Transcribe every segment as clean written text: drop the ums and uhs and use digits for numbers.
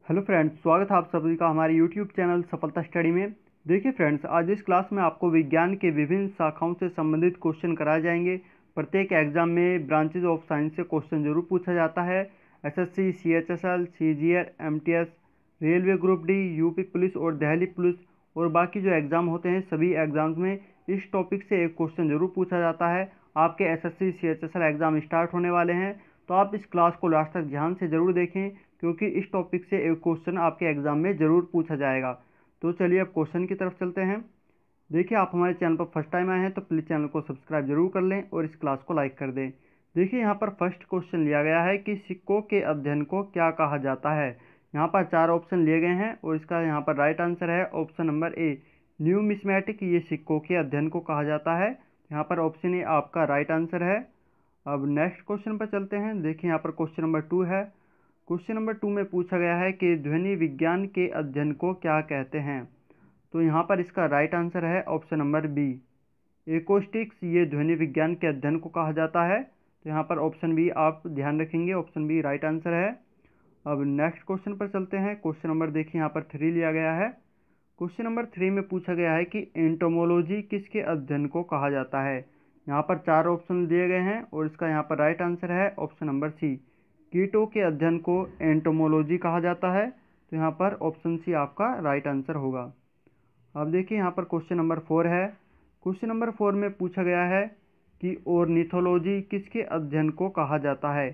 Hello friends, स्वागत है आप सभी का हमारे यूट्यूब चैनल सफलता स्टडी में। देखिए फ्रेंड्स, आज इस क्लास में आपको विज्ञान के विभिन्न शाखाओं से संबंधित क्वेश्चन कराए जाएंगे। प्रत्येक एग्जाम में ब्रांचेज ऑफ साइंस से क्वेश्चन जरूर पूछा जाता है। SSC, CHSL, CGL, MTS, railway group D, UP police और दिल्ली पुलिस और बाकी जो एग्ज़ाम होते हैं सभी एग्ज़ाम्स में इस टॉपिक से एक क्वेश्चन जरूर पूछा जाता है। आपके एसएससी सीएचएसएल एग्ज़ाम स्टार्ट होने वाले हैं, तो आप इस क्लास को लास्ट तक ध्यान से ज़रूर देखें, क्योंकि इस टॉपिक से एक क्वेश्चन आपके एग्जाम में ज़रूर पूछा जाएगा। तो चलिए अब क्वेश्चन की तरफ चलते हैं। देखिए, आप हमारे चैनल पर फर्स्ट टाइम आए हैं तो प्लीज़ चैनल को सब्सक्राइब जरूर कर लें और इस क्लास को लाइक कर दें। देखिए, यहाँ पर फर्स्ट क्वेश्चन लिया गया है कि सिक्कों के अध्ययन को क्या कहा जाता है। यहाँ पर 4 ऑप्शन लिए गए हैं और इसका यहाँ पर राइट आंसर है ऑप्शन नंबर ए, न्यूमिस्मेटिक। ये सिक्कों के अध्ययन को कहा जाता है। यहाँ पर ऑप्शन ए आपका राइट आंसर है। अब नेक्स्ट क्वेश्चन पर चलते हैं। देखिए, यहाँ पर क्वेश्चन नंबर 2 है। क्वेश्चन नंबर 2 में पूछा गया है कि ध्वनि विज्ञान के अध्ययन को क्या कहते हैं। तो यहाँ पर इसका राइट आंसर है ऑप्शन नंबर बी, एकॉस्टिक्स। ये ध्वनि विज्ञान के अध्ययन को कहा जाता है। तो यहाँ पर ऑप्शन बी आप ध्यान रखेंगे, ऑप्शन बी राइट आंसर है। अब नेक्स्ट क्वेश्चन पर चलते हैं। क्वेश्चन नंबर देखिए यहाँ पर 3 लिया गया है। क्वेश्चन नंबर 3 में पूछा गया है कि एंटोमोलॉजी किसके अध्ययन को कहा जाता है। यहाँ पर 4 ऑप्शन दिए गए हैं और इसका यहाँ पर राइट आंसर है ऑप्शन नंबर सी, कीटों के अध्ययन को एंटोमोलॉजी कहा जाता है। तो यहाँ पर ऑप्शन सी आपका राइट आंसर होगा। अब देखिए यहाँ पर क्वेश्चन नंबर 4 है। क्वेश्चन नंबर 4 में पूछा गया है कि ऑर्निथोलॉजी किसके अध्ययन को कहा जाता है।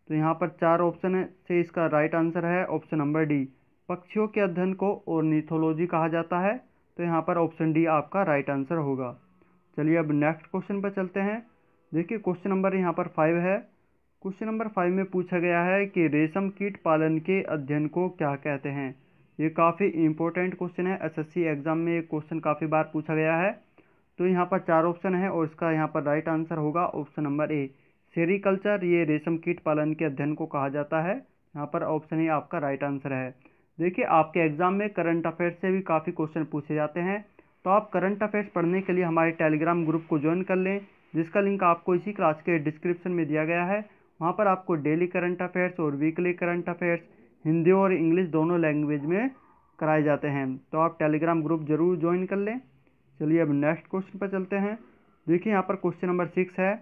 तो यहाँ पर 4 ऑप्शन से इसका राइट आंसर है ऑप्शन नंबर डी, पक्षियों के अध्ययन को ऑर्निथोलॉजी कहा जाता है। तो यहाँ पर ऑप्शन डी आपका राइट आंसर होगा। चलिए अब नेक्स्ट क्वेश्चन पर चलते हैं। देखिए, क्वेश्चन नंबर यहाँ पर 5 है। क्वेश्चन नंबर 5 में पूछा गया है कि रेशम कीट पालन के अध्ययन को क्या कहते हैं। ये काफ़ी इंपॉर्टेंट क्वेश्चन है, एसएससी एग्जाम में ये क्वेश्चन काफ़ी बार पूछा गया है। तो यहाँ पर 4 ऑप्शन है और इसका यहाँ पर राइट आंसर होगा ऑप्शन नंबर ए, सेरीकल्चर। ये रेशम कीट पालन के अध्ययन को कहा जाता है। यहाँ पर ऑप्शन ए आपका राइट आंसर है। देखिए, आपके एग्जाम में करंट अफेयर्स से भी काफ़ी क्वेश्चन पूछे जाते हैं, तो आप करंट अफेयर्स पढ़ने के लिए हमारे टेलीग्राम ग्रुप को ज्वाइन कर लें, जिसका लिंक आपको इसी क्लास के डिस्क्रिप्शन में दिया गया है। वहाँ पर आपको डेली करंट अफेयर्स और वीकली करंट अफेयर्स हिंदी और इंग्लिश दोनों लैंग्वेज में कराए जाते हैं, तो आप टेलीग्राम ग्रुप जरूर ज्वाइन कर लें। चलिए अब नेक्स्ट क्वेश्चन पर चलते हैं। देखिए, यहाँ पर क्वेश्चन नंबर 6 है।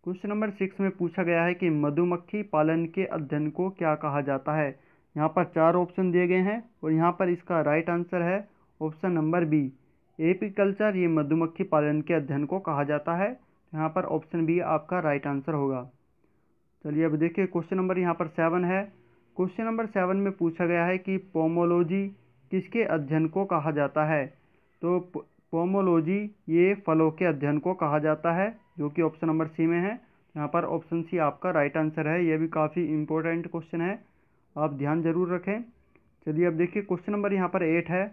क्वेश्चन नंबर 6 में पूछा गया है कि मधुमक्खी पालन के अध्ययन को क्या कहा जाता है। यहाँ पर 4 ऑप्शन दिए गए हैं और यहाँ पर इसका राइट आंसर है ऑप्शन नंबर बी, एपीकल्चर। ये मधुमक्खी पालन के अध्ययन को कहा जाता है। यहाँ पर ऑप्शन बी आपका राइट आंसर होगा। चलिए अब देखिए, क्वेश्चन नंबर यहाँ पर 7 है। क्वेश्चन नंबर 7 में पूछा गया है कि पोमोलॉजी किसके अध्ययन को कहा जाता है। तो पोमोलॉजी ये फलों के अध्ययन को कहा जाता है, जो कि ऑप्शन नंबर सी में है। यहाँ पर ऑप्शन सी आपका राइट आंसर है। यह भी काफ़ी इंपॉर्टेंट क्वेश्चन है, आप ध्यान जरूर रखें। चलिए अब देखिए, क्वेश्चन नंबर यहाँ पर 8 है।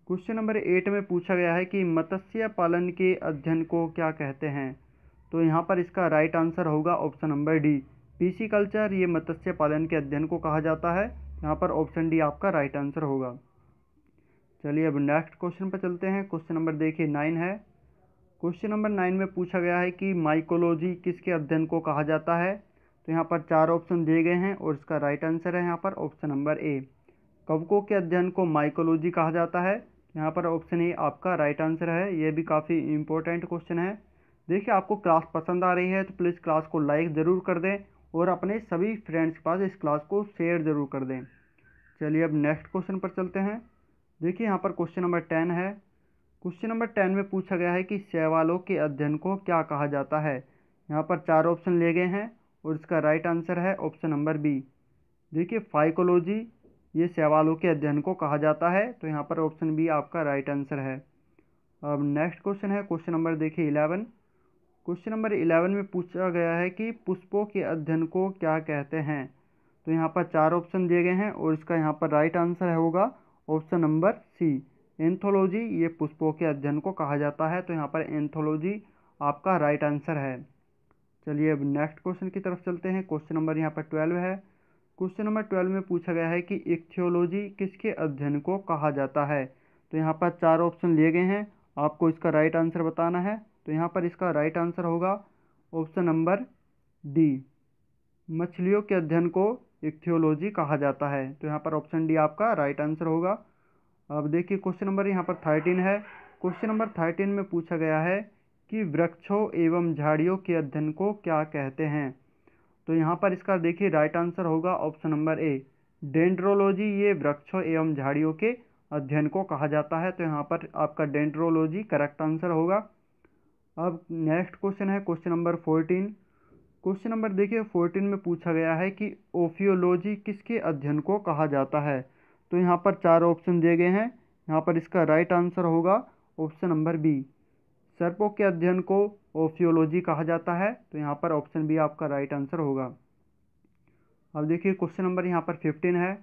क्वेश्चन नंबर 8 में पूछा गया है कि मत्स्य पालन के अध्ययन को क्या कहते हैं। तो यहाँ पर इसका राइट आंसर होगा ऑप्शन नंबर डी, पिसीकल्चर। ये मत्स्य पालन के अध्ययन को कहा जाता है। यहाँ पर ऑप्शन डी आपका राइट आंसर होगा। चलिए अब नेक्स्ट क्वेश्चन पर चलते हैं। क्वेश्चन नंबर देखिए 9 है। क्वेश्चन नंबर 9 में पूछा गया है कि माइकोलॉजी किसके अध्ययन को कहा जाता है। तो यहाँ पर 4 ऑप्शन दिए गए हैं और इसका राइट आंसर है यहाँ पर ऑप्शन नंबर ए, कवकों के अध्ययन को माइकोलॉजी कहा जाता है। यहाँ पर ऑप्शन ए आपका राइट आंसर है। ये भी काफ़ी इंपॉर्टेंट क्वेश्चन है। देखिए, आपको क्लास पसंद आ रही है तो प्लीज़ क्लास को लाइक ज़रूर कर दें और अपने सभी फ्रेंड्स के पास इस क्लास को शेयर ज़रूर कर दें। चलिए अब नेक्स्ट क्वेश्चन पर चलते हैं। देखिए, यहाँ पर क्वेश्चन नंबर 10 है। क्वेश्चन नंबर 10 में पूछा गया है कि शैवालों के अध्ययन को क्या कहा जाता है। यहाँ पर 4 ऑप्शन लिए गए हैं और इसका राइट आंसर है ऑप्शन नंबर बी। देखिए, फाइकोलॉजी ये शैवालों के अध्ययन को कहा जाता है। तो यहाँ पर ऑप्शन बी आपका राइट आंसर है। अब नेक्स्ट क्वेश्चन है क्वेश्चन नंबर देखिए 11। क्वेश्चन नंबर 11 में पूछा गया है कि पुष्पों के अध्ययन को क्या कहते हैं। तो यहाँ पर 4 ऑप्शन दिए गए हैं और इसका यहाँ पर राइट आंसर होगा ऑप्शन नंबर सी, एंथोलॉजी। ये पुष्पों के अध्ययन को कहा जाता है। तो यहाँ पर एंथोलॉजी आपका राइट आंसर है। चलिए अब नेक्स्ट क्वेश्चन की तरफ चलते हैं। क्वेश्चन नंबर यहाँ पर 12 है। क्वेश्चन नंबर 12 में पूछा गया है कि इक्थियोलॉजी किसके अध्ययन को कहा जाता है। तो यहाँ पर 4 ऑप्शन लिए गए हैं, आपको इसका राइट आंसर बताना है। तो यहाँ पर इसका राइट आंसर होगा ऑप्शन नंबर डी, मछलियों के अध्ययन को इक्थियोलॉजी कहा जाता है। तो यहाँ पर ऑप्शन डी आपका राइट आंसर होगा। अब देखिए क्वेश्चन नंबर यहाँ पर 13 है। क्वेश्चन नंबर 13 में पूछा गया है कि वृक्षों एवं झाड़ियों के अध्ययन को क्या कहते हैं। तो यहाँ पर इसका देखिए राइट आंसर होगा ऑप्शन नंबर ए, डेंड्रोलॉजी। ये वृक्षों एवं झाड़ियों के अध्ययन को कहा जाता है। तो यहाँ पर आपका डेंड्रोलॉजी करेक्ट आंसर होगा। अब नेक्स्ट क्वेश्चन है क्वेश्चन नंबर 14। क्वेश्चन नंबर देखिए 14 में पूछा गया है कि ओफियोलॉजी किसके अध्ययन को कहा जाता है। तो यहाँ पर 4 ऑप्शन दिए गए हैं। यहाँ पर इसका राइट आंसर होगा ऑप्शन नंबर बी, सर्पों के अध्ययन को ओफियोलॉजी कहा जाता है। तो यहाँ पर ऑप्शन बी आपका राइट आंसर होगा। अब देखिए क्वेश्चन नंबर यहाँ पर 15 है।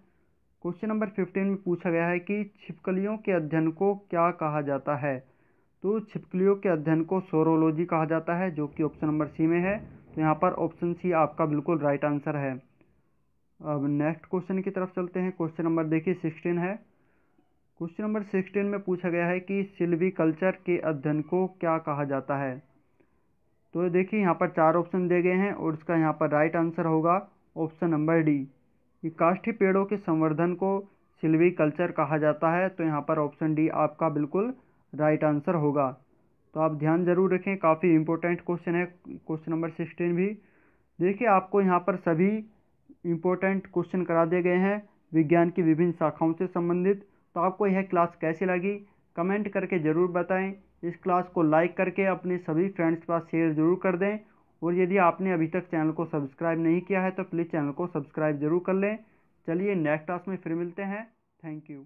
क्वेश्चन नंबर 15 में पूछा गया है कि छिपकलियों के अध्ययन को क्या कहा जाता है। तो छिपकलियों के अध्ययन को सोरोलॉजी कहा जाता है, जो कि ऑप्शन नंबर सी में है। तो यहाँ पर ऑप्शन सी आपका बिल्कुल राइट आंसर है। अब नेक्स्ट क्वेश्चन की तरफ चलते हैं। क्वेश्चन नंबर देखिए 16 है। क्वेश्चन नंबर 16 में पूछा गया है कि सिल्वीकल्चर के अध्ययन को क्या कहा जाता है। तो देखिए यहाँ पर 4 ऑप्शन दिए गए हैं और इसका यहाँ पर राइट आंसर होगा ऑप्शन नंबर डी, कि काष्ठी पेड़ों के संवर्धन को सिल्वीकल्चर कहा जाता है। तो यहाँ पर ऑप्शन डी आपका बिल्कुल राइट आंसर होगा। तो आप ध्यान जरूर रखें, काफ़ी इंपॉर्टेंट क्वेश्चन है क्वेश्चन नंबर 16 भी। देखिए आपको यहाँ पर सभी इंपॉर्टेंट क्वेश्चन करा दिए गए हैं विज्ञान की विभिन्न शाखाओं से संबंधित। तो आपको यह क्लास कैसी लगी कमेंट करके ज़रूर बताएं। इस क्लास को लाइक करके अपने सभी फ्रेंड्स के पास शेयर ज़रूर कर दें। और यदि आपने अभी तक चैनल को सब्सक्राइब नहीं किया है तो प्लीज़ चैनल को सब्सक्राइब ज़रूर कर लें। चलिए नेक्स्ट क्लास में फिर मिलते हैं। Thank you.